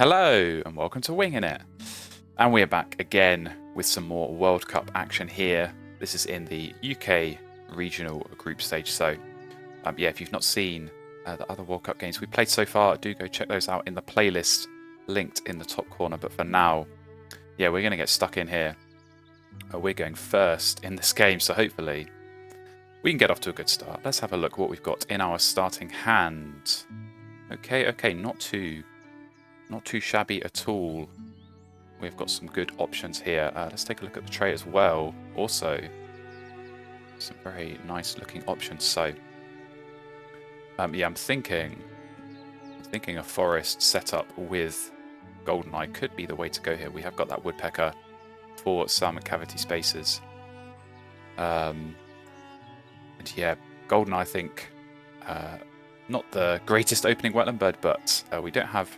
Hello and welcome to Wingin It. And we are back again with some more World Cup action here. This is in the UK regional group stage. So yeah, if you've not seen the other World Cup games we've played so far, do go check those out in the playlist linked in the top corner. But for now, yeah, we're going to get stuck in here. We're going first in this game, so hopefully we can get off to a good start. Let's have a look what we've got in our starting hand. Okay, not too shabby at all. We've got some good options here. Let's take a look at the tray as well. Also, some very nice looking options. So, yeah, I'm thinking a forest setup with Goldeneye could be the way to go here. We have got that woodpecker for some cavity spaces. And yeah, Goldeneye, I think, not the greatest opening wetland bird, but we don't have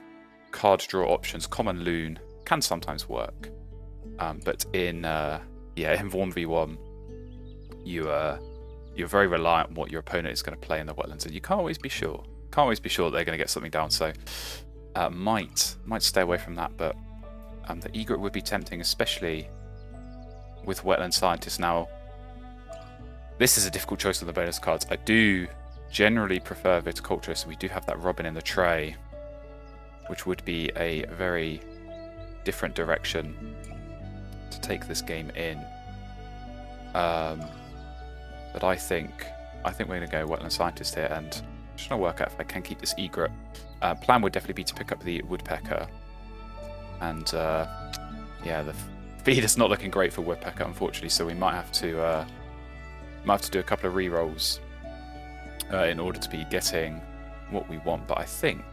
card draw options. Common loon can sometimes work, but in 1v1 you're very reliant on what your opponent is going to play in the wetlands, and you can't always be sure that they're going to get something down. So might stay away from that, but the egret would be tempting, especially with wetland scientists. Now this is a difficult choice on the bonus cards. I do generally prefer viticulture, so we do have that robin in the tray, which would be a very different direction to take this game in. But I think we're going to go wetland scientist here, and I'm just going to work out if I can keep this egret. Plan would definitely be to pick up the woodpecker, and yeah, the feeder's not looking great for woodpecker, unfortunately. So we might have to do a couple of re-rolls in order to be getting what we want. But I think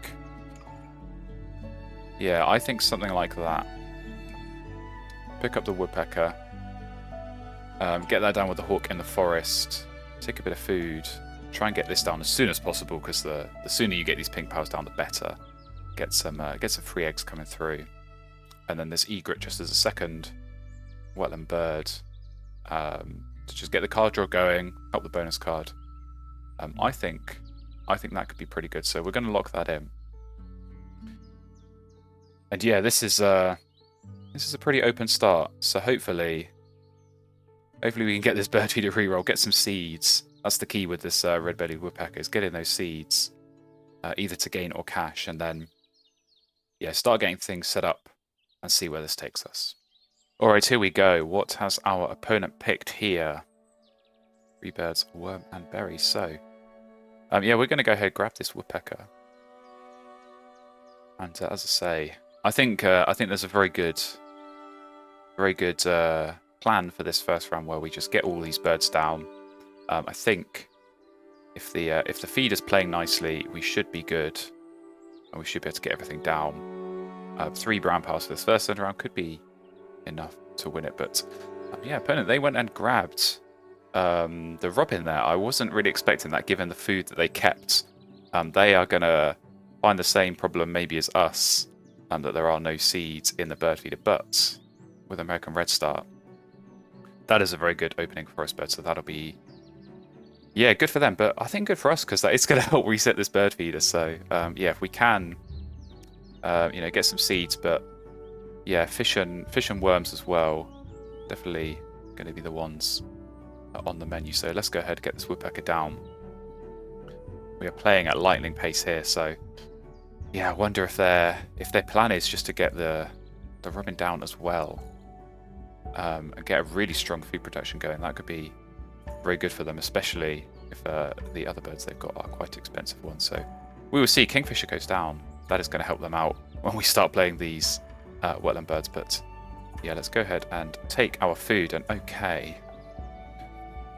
something like that. Pick up the woodpecker, get that down with the hawk in the forest, take a bit of food, try and get this down as soon as possible, because the sooner you get these pink pals down, the better. Get some free eggs coming through, and then this egret just as a second wetland bird to just get the card draw going, help the bonus card. I think that could be pretty good. So we're going to lock that in. And yeah, this is a pretty open start. So hopefully we can get this bird feeder reroll, get some seeds. That's the key with this red-bellied woodpecker, is getting those seeds, either to gain or cash, and then yeah, start getting things set up and see where this takes us. All right, here we go. What has our opponent picked here? Three birds, worm, and berry. So yeah, we're going to go ahead and grab this woodpecker. And as I say, I think there's a very good plan for this first round where we just get all these birds down. I think if the feeder's playing nicely, we should be good, and we should be able to get everything down. 3 brown pals for this first end round could be enough to win it. But yeah, opponent, they went and grabbed the robin there. I wasn't really expecting that, given the food that they kept. They are going to find the same problem maybe as us, that there are no seeds in the bird feeder. But with American Red Star, that is a very good opening for us bird. So that'll be, yeah, good for them. But I think good for us, because that is going to help reset this bird feeder. So yeah, if we can, get some seeds, but yeah, fish and worms as well, definitely going to be the ones on the menu. So let's go ahead and get this woodpecker down. We are playing at lightning pace here, so yeah, I wonder if their plan is just to get the robin down as well, and get a really strong food production going. That could be very good for them, especially if the other birds they've got are quite expensive ones. So we will see. Kingfisher goes down. That is going to help them out when we start playing these wetland birds. But yeah, let's go ahead and take our food. And okay,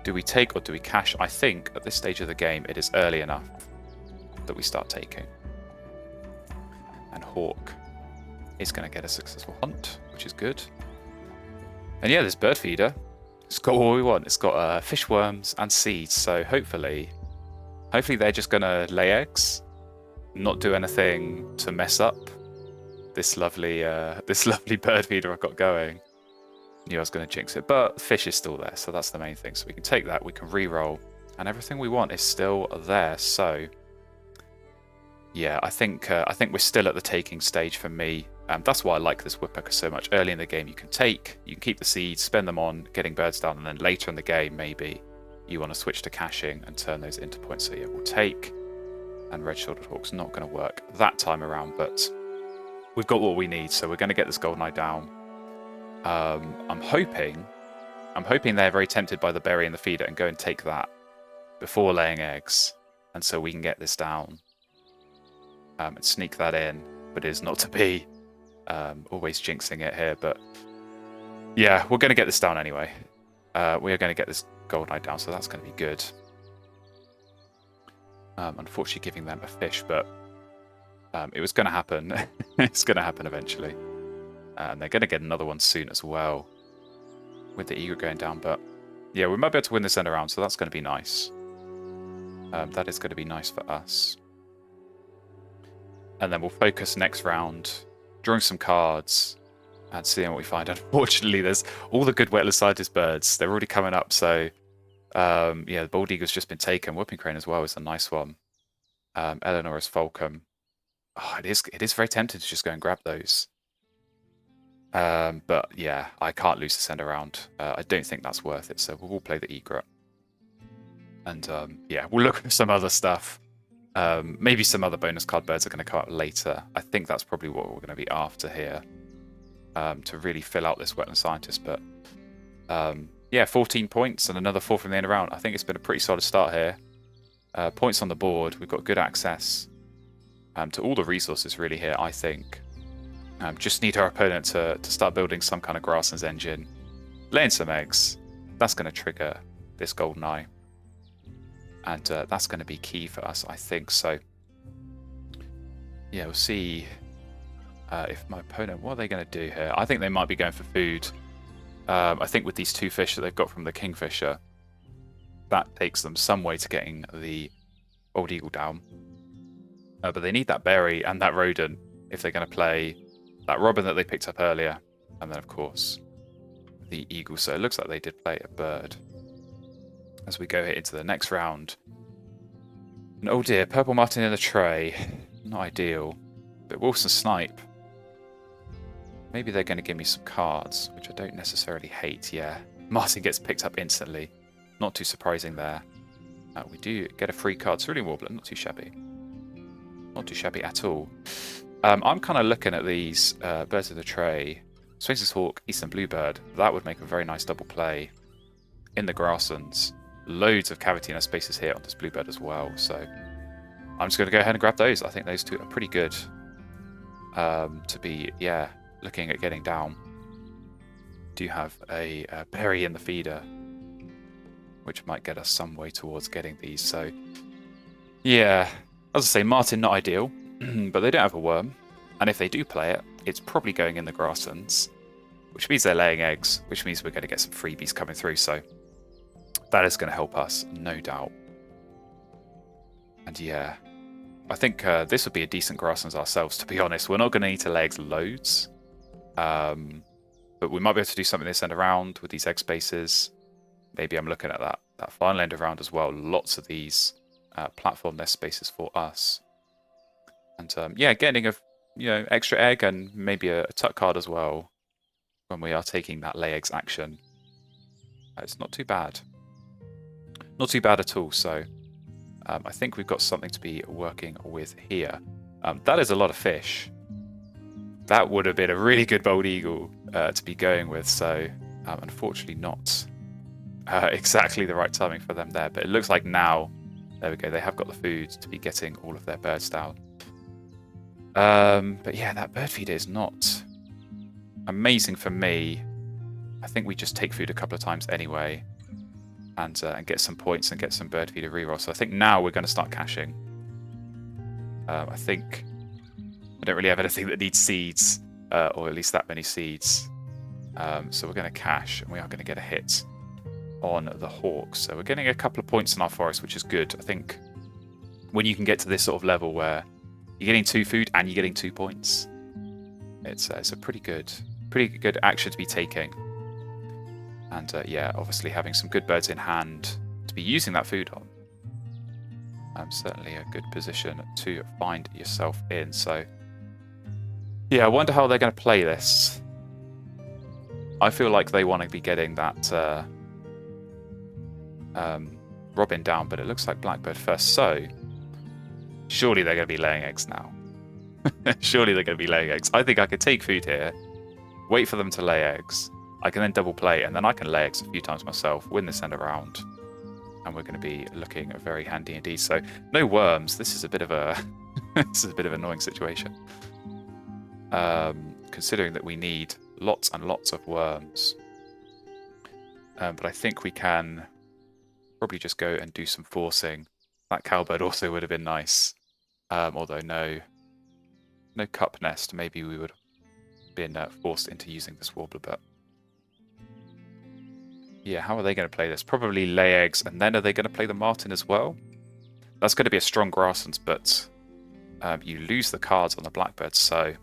do we take or do we cash? I think at this stage of the game it is early enough that we start taking. And hawk is going to get a successful hunt, which is good. And yeah, this bird feeder, it's got what we want. It's got fish, worms, and seeds. So hopefully they're just going to lay eggs, not do anything to mess up this lovely bird feeder I've got going. Knew I was going to jinx it, but fish is still there, so that's the main thing. So we can take that, we can re-roll, and everything we want is still there. So yeah, I think we're still at the taking stage for me. That's why I like this woodpecker so much. Early in the game, you can keep the seeds, spend them on getting birds down, and then later in the game, maybe you want to switch to caching and turn those into points. So yeah, we'll take. And red-shouldered hawk's not going to work that time around, but we've got what we need, so we're going to get this goldeneye down. I'm hoping they're very tempted by the berry and the feeder and go and take that before laying eggs, and so we can get this down and sneak that in, but it is not to be. Always jinxing it here, but yeah, we're going to get this down anyway. We are going to get this goldeneye down, so that's going to be good. Unfortunately giving them a fish, but it was going to happen. It's going to happen eventually. And they're going to get another one soon as well with the egret going down. But yeah, we might be able to win this end around, so that's going to be nice. That is going to be nice for us. And then we'll focus next round, drawing some cards and seeing what we find. Unfortunately, there's all the good wetland birds. They're already coming up, so yeah, the bald eagle's just been taken. Whooping crane as well is a nice one. Eleanor's falcon. Oh, it is very tempting to just go and grab those. But yeah, I can't lose the send around. I don't think that's worth it, so we'll play the egret. And yeah, we'll look at some other stuff. Maybe some other bonus card birds are going to come up later. I think that's probably what we're going to be after here, to really fill out this wetland scientist. But yeah, 14 points and another 4 from the end of the round. I think it's been a pretty solid start here. Points on the board. We've got good access to all the resources really here, I think. Just need our opponent to start building some kind of grasslands engine, laying some eggs. That's going to trigger this goldeneye. And that's going to be key for us, I think. So yeah, we'll see if my opponent, what are they going to do here? I think they might be going for food. I think with these 2 fish that they've got from the kingfisher, that takes them some way to getting the old eagle down. But they need that berry and that rodent if they're going to play that robin that they picked up earlier. And then, of course, the eagle. So it looks like they did play a bird. As we go here into the next round. And oh dear, purple martin in a tray. Not ideal. But Wilson snipe. Maybe they're going to give me some cards, which I don't necessarily hate. Yeah, Martin gets picked up instantly. Not too surprising there. We do get a free card. Cerulean Warbler, not too shabby. Not too shabby at all. I'm kind of looking at these birds of the tray. Swainson's Hawk, Eastern Bluebird. That would make a very nice double play in the grasslands. Loads of cavity inner spaces here on this Bluebird as well. So I'm just going to go ahead and grab those. I think those 2 are pretty good to be, yeah, looking at getting down. Do have a berry in the feeder, which might get us some way towards getting these. So yeah, as I say, Martin not ideal, but they don't have a worm. And if they do play it, it's probably going in the grasslands, which means they're laying eggs, which means we're going to get some freebies coming through. So that is going to help us, no doubt. And yeah, I think this would be a decent grasslands ourselves, to be honest. We're not going to need to lay eggs loads. But we might be able to do something this end around with these egg spaces. Maybe I'm looking at that final end of round as well. Lots of these platform nest spaces for us. And yeah, getting a extra egg and maybe a tuck card as well when we are taking that lay eggs action. It's not too bad. Not too bad at all. So I think we've got something to be working with here. That is a lot of fish. That would have been a really good bald eagle to be going with. So unfortunately not exactly the right timing for them there. But it looks like now, there we go, they have got the food to be getting all of their birds down. But yeah, that bird feeder is not amazing for me. I think we just take food a couple of times anyway and get some points and get some bird feeder reroll. So I think now we're going to start caching. I think I don't really have anything that needs seeds, or at least that many seeds. So we're going to cache, and we are going to get a hit on the hawks. So we're getting a couple of points in our forest, which is good. I think when you can get to this sort of level where you're getting 2 food and you're getting 2 points, it's a pretty good action to be taking. And yeah, obviously having some good birds in hand to be using that food on Certainly a good position to find yourself in. So, yeah, I wonder how they're going to play this. I feel like they want to be getting that Robin down, but it looks like Blackbird first. So, surely they're going to be laying eggs now. Surely they're going to be laying eggs. I think I could take food here, wait for them to lay eggs. I can then double play, and then I can lay eggs a few times myself, win this end around. And we're going to be looking very handy indeed. So no worms. This is a bit of a this is a bit of an annoying situation. Considering that we need lots and lots of worms. But I think we can probably just go and do some forcing. That cowbird also would have been nice. Although no cup nest. Maybe we would have been forced into using this warbler, but yeah, how are they going to play this? Probably lay eggs, and then are they going to play the martin as well? That's going to be a strong grasslands, but you lose the cards on the blackbird, so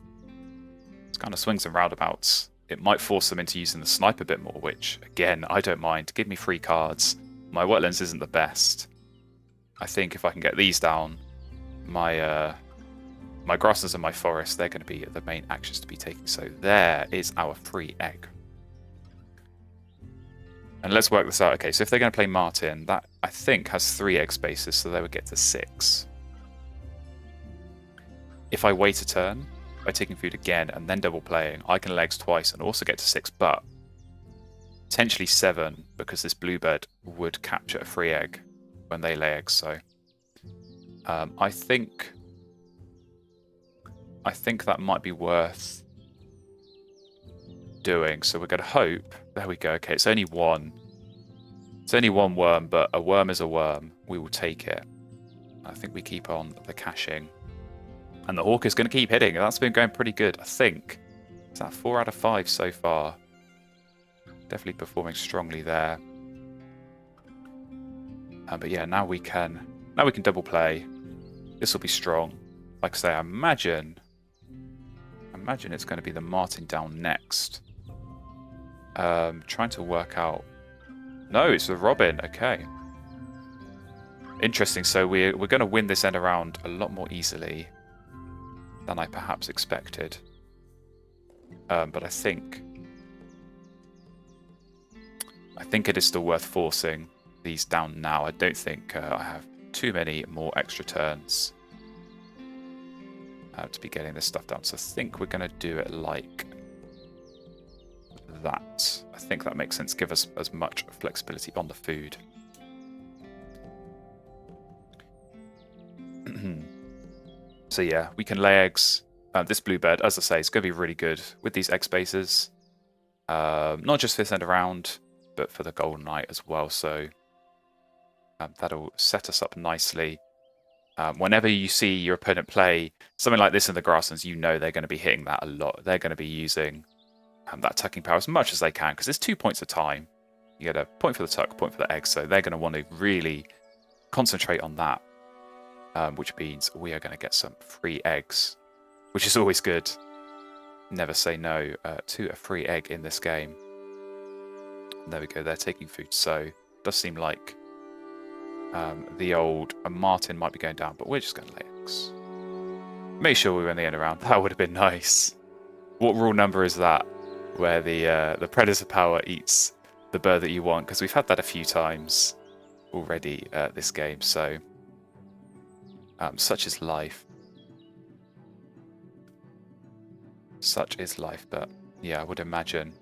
it's kind of swings and roundabouts. It might force them into using the snipe a bit more, which, again, I don't mind. Give me free cards. My wetlands isn't the best. I think if I can get these down, my grasslands and my forest, they're going to be the main actions to be taken. So there is our free egg. And let's work this out. Okay, so if they're going to play Martin, that I think has 3 egg spaces, so they would get to 6. If I wait a turn by taking food again and then double playing, I can lay eggs twice and also get to 6, but potentially 7 because this bluebird would capture a free egg when they lay eggs. So I think that might be worth doing. So we're going to hope. There we go. Okay, it's only one. It's only one worm, but a worm is a worm. We will take it. I think we keep on the caching. And the hawk is going to keep hitting. That's been going pretty good, I think. Is that 4 out of 5 so far? Definitely performing strongly there. But yeah, now we can double play. This will be strong. Like I say, I imagine it's going to be the martin down next. Trying to work out. No, it's the robin. Okay. Interesting. So we're going to win this end around a lot more easily than I perhaps expected. But I think it is still worth forcing these down now. I don't think I have too many more extra turns to be getting this stuff down. So I think we're going to do it like that. I think that makes sense. Give us as much flexibility on the food. So yeah, we can lay eggs. This bluebird, as I say, is going to be really good with these egg spaces. Not just this end around, but for the golden knight as well. So that'll set us up nicely. Whenever you see your opponent play something like this in the grasslands, you know they're going to be hitting that a lot. They're going to be using that tucking power as much as they can, because there's 2 points of time. You get a point for the tuck, point for the egg, so they're going to want to really concentrate on that, which means we are going to get some free eggs, which is always good. Never say no to a free egg in this game. There we go, they're taking food, so it does seem like the old martin might be going down, but we're just going to lay eggs. Make sure we win the end around. That would have been nice. What rule number is that? Where the predator power eats the bird that you want? Because we've had that a few times already this game. So such is life. Such is life. But yeah, I would imagine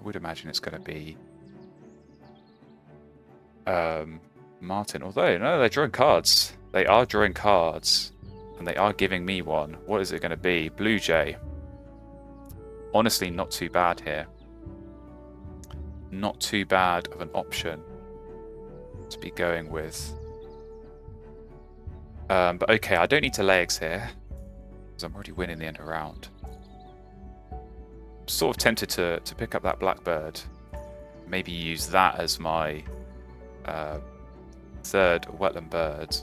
it's going to be Martin. Although no, they're drawing cards. They are drawing cards, and they are giving me one. What is it going to be? Blue Jay. Honestly, not too bad here. Not too bad of an option to be going with. But okay, I don't need to lay eggs here, because I'm already winning the end around. I'm sort of tempted to pick up that blackbird. Maybe use that as my third wetland bird.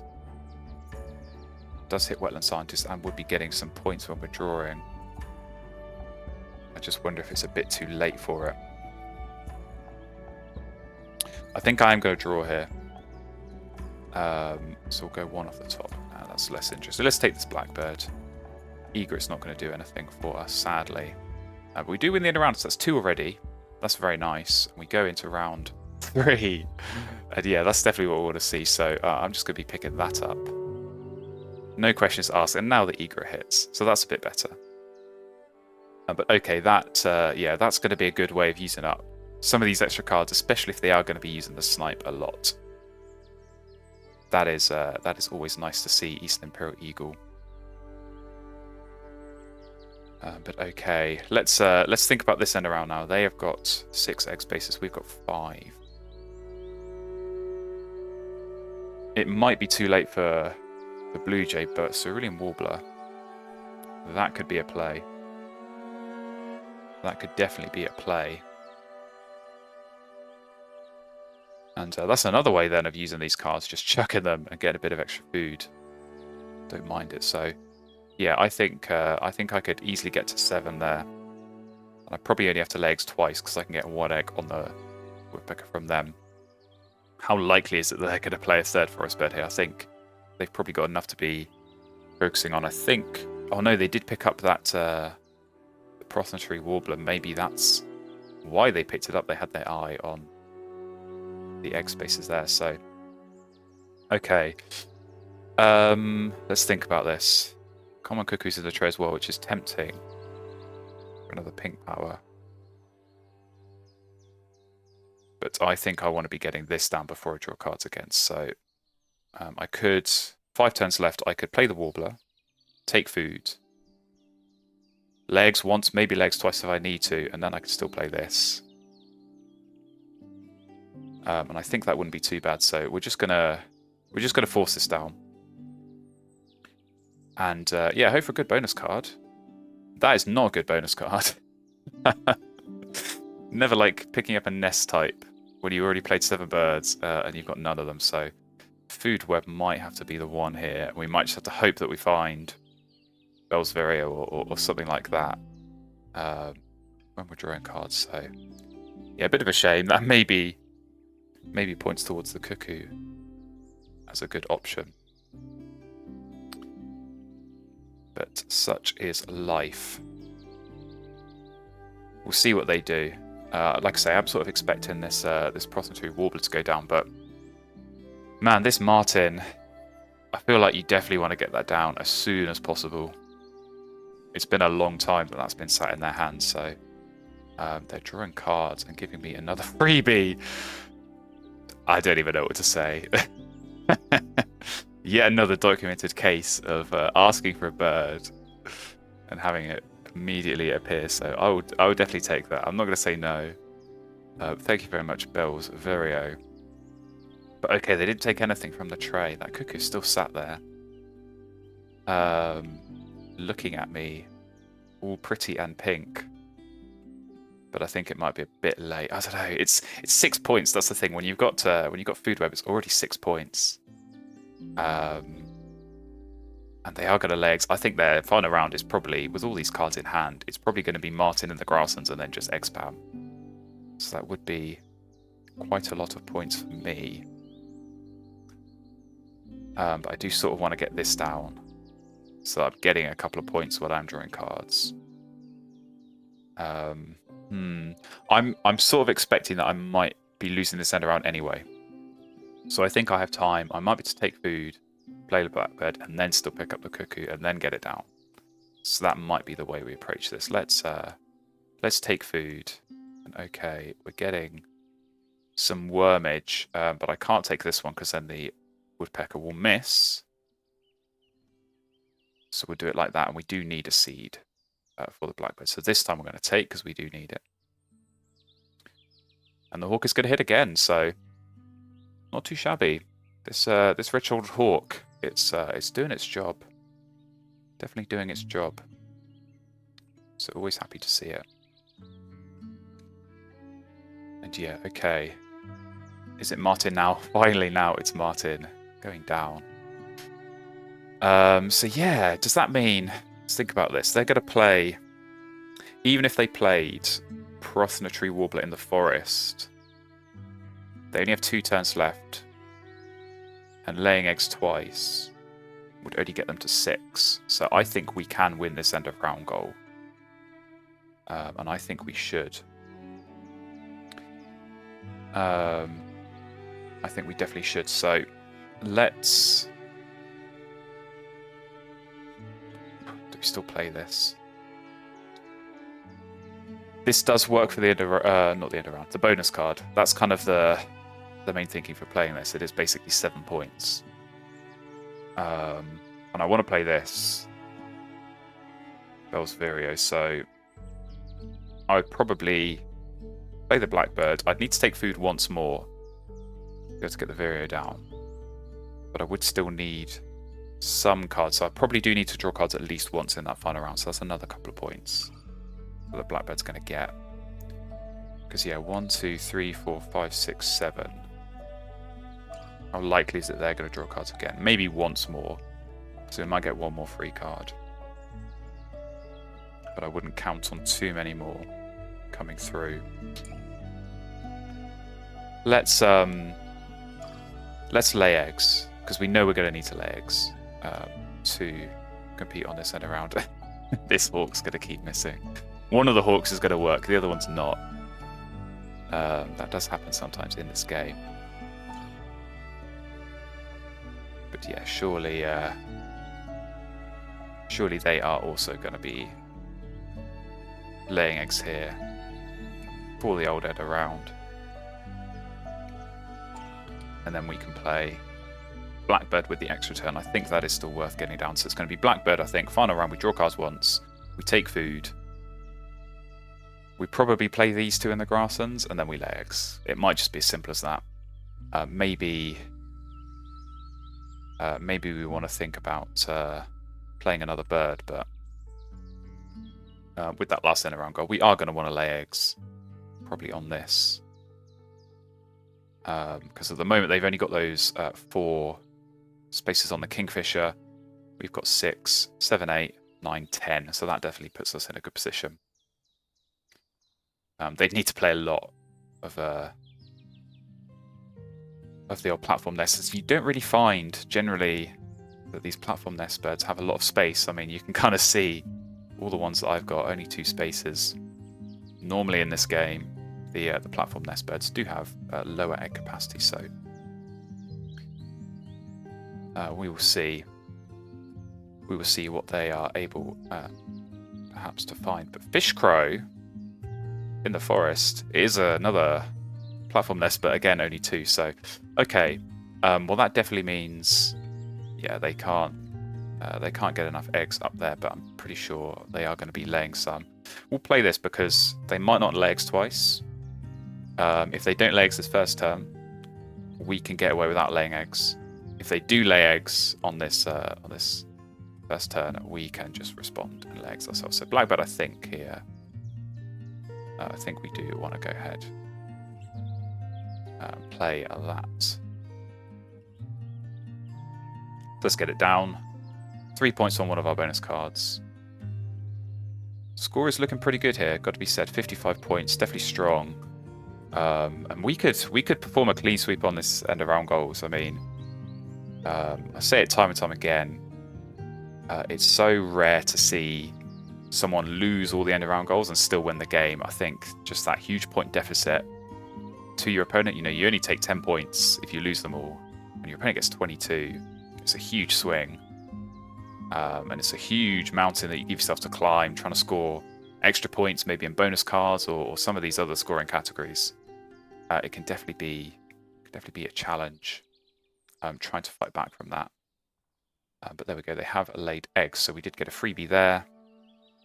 Does hit wetland scientist and would be getting some points when we're drawing. I just wonder if it's a bit too late for it. I think I am going to draw here. So we'll go one off the top. That's less interesting. Let's take this blackbird. Egret's not going to do anything for us, sadly. But we do win the end of round, so that's 2 already. That's very nice. We go into round 3. And yeah, that's definitely what we want to see. So I'm just going to be picking that up. No questions asked. And now the egret hits. So that's a bit better. But okay, yeah, that's going to be a good way of using up some of these extra cards, especially if they are going to be using the snipe a lot. That is always nice to see, Eastern Imperial Eagle. But okay, let's think about this end around now. They have got 6 egg spaces. We've got 5. It might be too late for the Blue Jay, but Cerulean Warbler, that could be a play. That could definitely be a play. And that's another way then of using these cards, just chucking them and getting a bit of extra food. Don't mind it. So yeah, I think I could easily get to 7 there. And I probably only have to lay eggs twice because I can get 1 egg on the woodpecker from them. How likely is it that they're going to play a 3rd forest bird here? I think they've probably got enough to be focusing on. I think... Oh no, they did pick up that the Prothonotary Warbler. Maybe that's why they picked it up. They had their eye on the egg spaces there. So, okay. Let's think about this. Common cuckoos in the tray as well, which is tempting for another pink power. But I think I want to be getting this down before I draw cards again. So I could, 5 turns left, I could play the Warbler, take food, legs once, maybe legs twice if I need to, and then I could still play this. And I think that wouldn't be too bad. So we're just gonna force this down. And yeah, hope for a good bonus card. That is not a good bonus card. Never like picking up a nest type when you already played 7 birds and you've got none of them. So food web might have to be the one here. We might just have to hope that we find Bell's Vireo or something like that when we're drawing cards. So yeah, a bit of a shame. That maybe points towards the cuckoo as a good option. But such is life. We'll see what they do. Like I say, I'm sort of expecting this Prothonotary Warbler to go down, but man, this Martin, I feel like you definitely want to get that down as soon as possible. It's been a long time that that's been sat in their hands, so they're drawing cards and giving me another freebie. I don't even know what to say. Yet another documented case of asking for a bird and having it immediately appear. So I would definitely take that. I'm not going to say no. Thank you very much, Bell's Vireo. But okay, they didn't take anything from the tray. That cuckoo still sat there, looking at me, all pretty and pink. But I think it might be a bit late. I don't know. It's 6 points. That's the thing. When you've got food web, it's already 6 points. And they are going to lay eggs. I think their final round is probably, with all these cards in hand, it's probably going to be Martin in the grasslands and then just egg spam. So that would be quite a lot of points for me. But I do sort of want to get this down, so I'm getting a couple of points while I'm drawing cards. I'm sort of expecting that I might be losing this end around anyway. So I think I have time. I might be to take food, play the blackbird, and then still pick up the cuckoo and then get it down. So that might be the way we approach this. Let's take food. And okay, we're getting some wormage, but I can't take this one because then the woodpecker will miss. So we'll do it like that, and we do need a seed for the blackbird. So this time we're going to take because we do need it. And the hawk is going to hit again, so not too shabby. This red-shouldered hawk, it's doing its job. Definitely doing its job. So always happy to see it. And yeah, okay. Is it Martin now? Finally now it's Martin going down. So yeah, does that mean, let's think about this. They're going to play, even if they played Prothonotary Warbler in the forest, they only have 2 turns left. and laying eggs twice would only get them to 6. So I think we can win this end of round goal. And I think we should. I think we definitely should. So let's... Do we still play this? This does work for the end of... not the end of round. The bonus card. That's kind of the main thinking for playing this. It is basically 7 points. And I want to play this. Bell's Vireo, so I would probably play the Blackbird. I'd need to take food once more to get the Vireo down. But I would still need some cards, so I probably do need to draw cards at least once in that final round, so that's another couple of points that the Blackbird's going to get. Because, yeah, 1, 2, 3, 4, 5, 6, 7. How likely is it they're going to draw cards again? Maybe once more. So we might get one more free card. But I wouldn't count on too many more coming through. Let's lay eggs, because we know we're going to need to lay eggs to compete on this end around. This hawk's going to keep missing. One of the hawks is going to work, the other one's not. That does happen sometimes in this game. But yeah, surely they are also going to be laying eggs here for the old end around. And then we can play Blackbird with the extra turn. I think that is still worth getting down. So it's going to be Blackbird, I think. Final round, we draw cards once. We take food. We probably play these two in the grasslands, and then we lay eggs. It might just be as simple as that. Maybe we want to think about playing another bird, but with that last end around goal, we are going to want to lay eggs, probably on this. Because at the moment they've only got those 4 spaces on the Kingfisher. We've got 6, 7, 8, 9, 10, so that definitely puts us in a good position. They'd need to play a lot of the old platform nests. You don't really find generally that these platform nest birds have a lot of space. I mean, you can kind of see all the ones that I've got, only 2 spaces. Normally in this game, the platform nest birds do have lower egg capacity, so we will see. We will see what they are able, perhaps, to find. But fish crow in the forest is another platform nest, but again, only 2. So, okay. Well, that definitely means, yeah, they can't get enough eggs up there. But I'm pretty sure they are going to be laying some. We'll play this because they might not lay eggs twice. If they don't lay eggs this first turn, we can get away without laying eggs. If they do lay eggs on this first turn, we can just respond and lay eggs ourselves. So Blackbird, I think here, I think we do want to go ahead and play that. Let's get it down. 3 points on one of our bonus cards. Score is looking pretty good here, got to be said. 55 points, definitely strong. And we could perform a clean sweep on this end around goals. I mean, I say it time and time again. It's so rare to see someone lose all the end around goals and still win the game. I think just that huge point deficit to your opponent. You know, you only take 10 points if you lose them all, and your opponent gets 22. It's a huge swing, and it's a huge mountain that you give yourself to climb, trying to score extra points, maybe in bonus cards or some of these other scoring categories. It can definitely be a challenge. Trying to fight back from that. But there we go. They have laid eggs, so we did get a freebie there.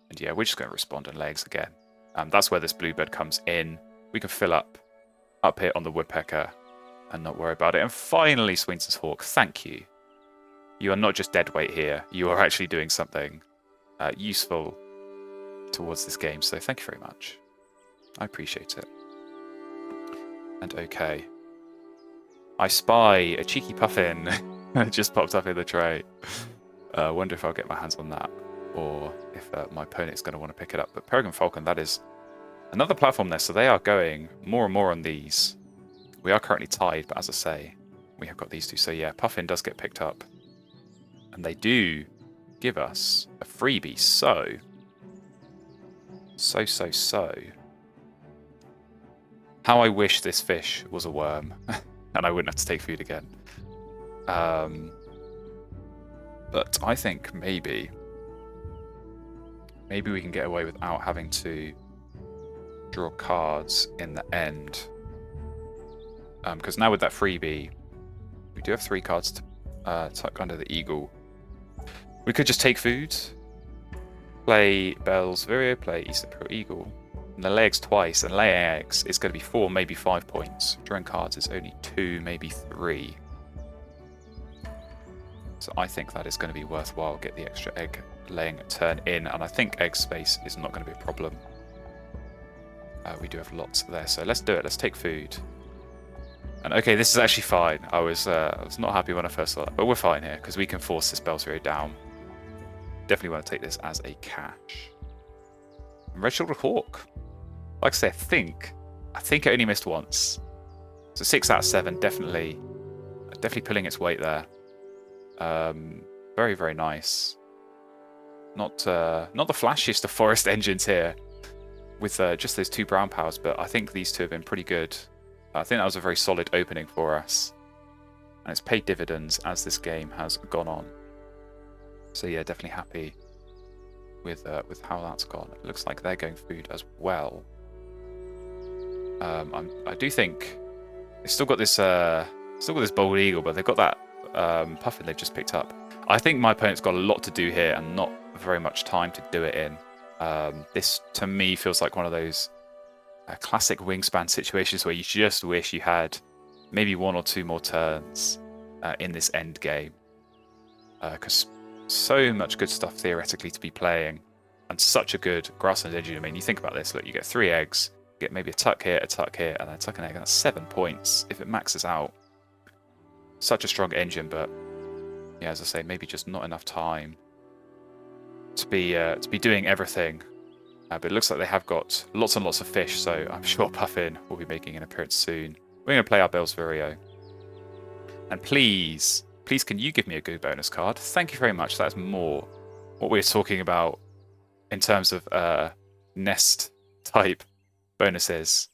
And yeah, we're just going to respond and lay eggs again. That's where this bluebird comes in. We can fill up here on the woodpecker and not worry about it. And finally, Swainson's hawk. Thank you. You are not just dead weight here. You are actually doing something useful towards this game. So thank you very much. I appreciate it. And okay. I spy a cheeky puffin. It just popped up in the tray. Wonder if I'll get my hands on that, or if my opponent's going to want to pick it up. But Peregrine Falcon, that is another platform nest, so they are going more and more on these. We are currently tied, but as I say, We have got these two. So yeah, Puffin does get picked up. And they do give us a freebie. So. How I wish this fish was a worm. And I wouldn't have to take food again. But I think maybe we can get away without having to draw cards in the end. Because now with that freebie, we do have 3 cards to tuck under the eagle. We could just take food, play Bell's Vireo, play Eastern Pro Eagle, and the lay eggs twice, and laying eggs is going to be 4, maybe 5 points. Drawing cards is only 2, maybe 3. So I think that is going to be worthwhile. Get the extra egg laying turn in, and I think egg space is not going to be a problem. We do have lots there, so let's do it. Let's take food. And okay, this is actually fine. I was not happy when I first saw that, but we're fine here because we can force this Bell's Vireo down. Definitely want to take this as a cash. And Red-shouldered hawk. Like I say, I think it only missed once. So 6 out of 7, definitely pulling its weight there. Very, very nice. Not the flashiest of forest engines here, with just those 2 brown powers, but I think these 2 have been pretty good. I think that was a very solid opening for us, and it's paid dividends as this game has gone on. So yeah, definitely happy with how that's gone. It looks like they're going food as well. I do think they've still got this bold eagle, but they've got that puffin they've just picked up. I think my opponent's got a lot to do here and not very much time to do it in. This to me feels like one of those classic Wingspan situations where you just wish you had maybe 1 or 2 more turns in this end game, because so much good stuff theoretically to be playing, and such a good grassland engine. I mean, you think about this. Look, you get 3 eggs, get maybe a tuck here, and then a tuck and egg, and that's 7 points if it maxes out. Such a strong engine, but yeah, as I say, maybe just not enough time to be doing everything. But it looks like they have got lots and lots of fish, so I'm sure Puffin will be making an appearance soon. We're going to play our Bell's Vireo. And please, can you give me a good bonus card? Thank you very much. That's more what we're talking about in terms of nest type bonuses.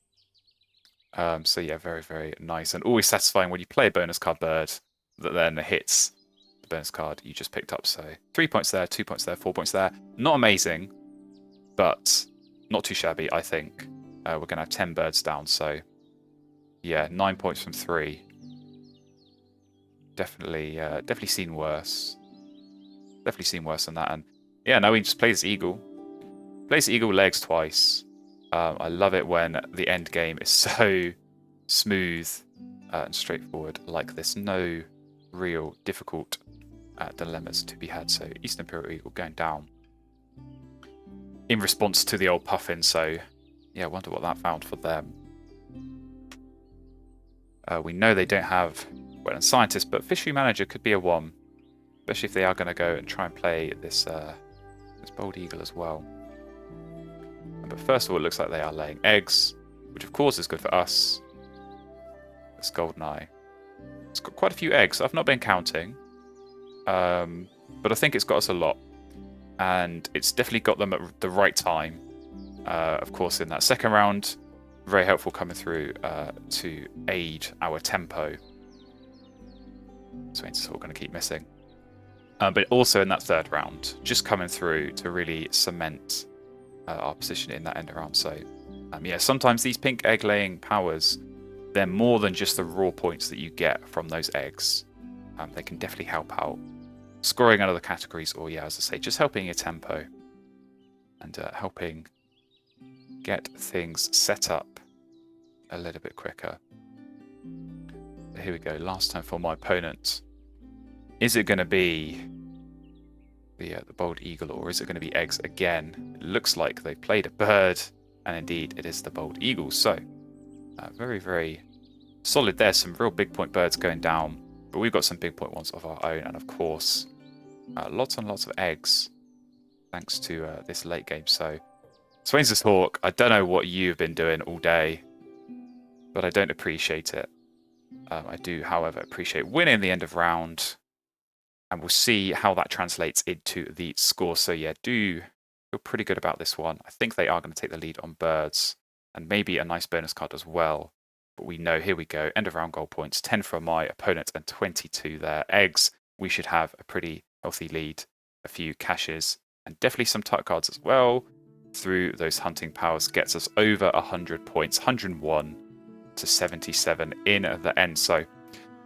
So yeah, very, very nice. And always satisfying when you play a bonus card bird that then hits the bonus card you just picked up. So 3 points there, 2 points there, 4 points there. Not amazing, but not too shabby, I think. We're going to have 10 birds down, so yeah, 9 points from 3. Definitely seen worse. Definitely seen worse than that. And yeah, now we just play this eagle. Plays eagle legs twice. I love it when the end game is so smooth and straightforward like this. No real difficult dilemmas to be had. So Eastern Imperial Eagle going down in response to the old Puffin. So yeah, I wonder what that found for them. We know they don't have Wetland Scientist, but Fishery Manager could be a 1, especially if they are going to go and try and play this Bold Eagle as well. But first of all, it looks like they are laying eggs, which of course is good for us. This Goldeneye. It's got quite a few eggs. I've not been counting, but I think it's got us a lot. And it's definitely got them at the right time. Of course, in that second round, very helpful coming through to aid our tempo. So it's all going to keep missing. But also in that third round, just coming through to really cement our position in that end round. So yeah, sometimes these pink egg laying powers, they're more than just the raw points that you get from those eggs. They can definitely help out scoring out of the categories, or yeah, as I say, just helping your tempo and helping get things set up a little bit quicker. So here we go, last time for my opponent. Is it going to be the Bold Eagle, or is it going to be eggs again? It looks like they played a bird, and indeed it is the Bold Eagle. So very, very solid there. Some real big point birds going down, but we've got some big point ones of our own, and of course lots and lots of eggs thanks to this late game. So Swain's Hawk, I don't know what you've been doing all day, but I don't appreciate it. I do, however, appreciate winning the end of round, and we'll see how that translates into the score. So yeah, do feel pretty good about this one. I think they are going to take the lead on birds, and maybe a nice bonus card as well. But we know, here we go, end of round goal points, 10 for my opponent and 22 there. Eggs, we should have a pretty healthy lead, a few caches, and definitely some tuck cards as well. Through those hunting powers gets us over 100 points, 101 to 77 in the end. So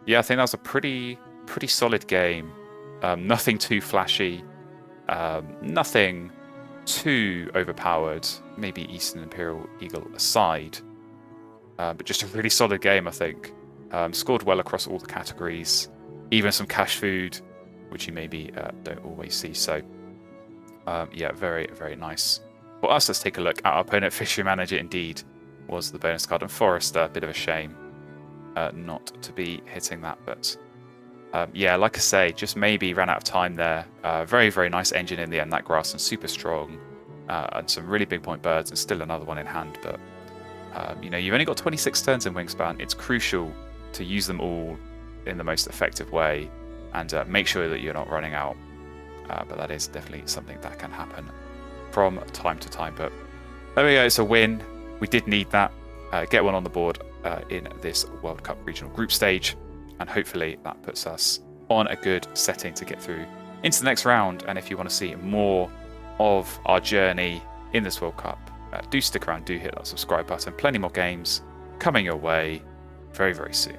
yeah, I think that was a pretty solid game. Nothing too flashy, nothing too overpowered, maybe Eastern Imperial Eagle aside, but just a really solid game, I think. Scored well across all the categories, even some cash food, which you maybe don't always see. So yeah, very nice. For us, let's take a look at our opponent. Fishery Manager indeed was the bonus card, and Forester, a bit of a shame not to be hitting that, but yeah, like I say, just maybe ran out of time there. Very nice engine in the end, that grass, and super strong, and some really big point birds, and still another one in hand. But you know, you've only got 26 turns in Wingspan. It's crucial to use them all in the most effective way, and make sure that you're not running out. But that is definitely something that can happen from time to time. But there we go, it's a win. We did need that. Get one on the board in this World Cup regional group stage, and hopefully that puts us on a good setting to get through into the next round. And if you want to see more of our journey in this World Cup, do stick around, do hit that subscribe button. Plenty more games coming your way very soon.